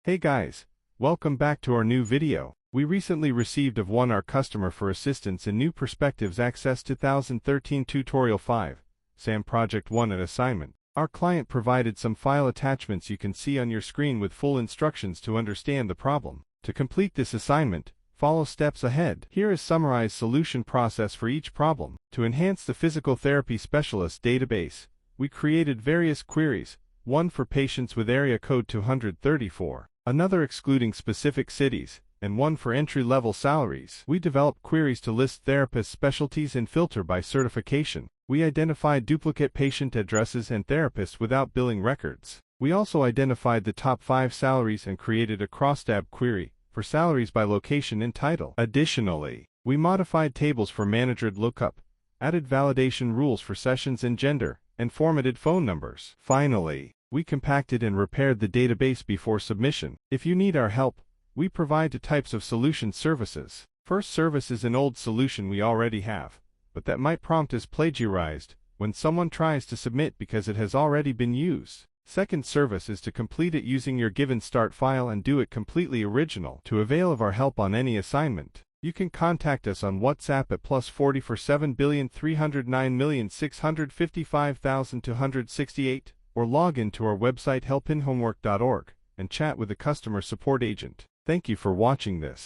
Hey guys, welcome back to our new video. We recently received of our customer for assistance in New Perspectives Access 2013 Tutorial 5, SAM Project 1 and assignment. Our client provided some file attachments you can see on your screen with full instructions to understand the problem. To complete this assignment, follow steps ahead. Here is summarized solution process for each problem. To enhance the physical therapy specialist database, we created various queries, one for patients with area code 234, another excluding specific cities, and one for entry-level salaries. We developed queries to list therapist specialties and filter by certification. We identified duplicate patient addresses and therapists without billing records. We also identified the top 5 salaries and created a cross-tab query for salaries by location and title. Additionally, we modified tables for managered lookup, added validation rules for sessions and gender, and formatted phone numbers. Finally, we compacted and repaired the database before submission. If you need our help, we provide 2 types of solution services. First service is an old solution we already have, but that might prompt as plagiarized when someone tries to submit because it has already been used. Second service is to complete it using your given start file and do it completely original. To avail of our help on any assignment, you can contact us on WhatsApp at +40 for 7,309,655,268, or log in to our website helpinhomework.org and chat with a customer support agent. Thank you for watching this.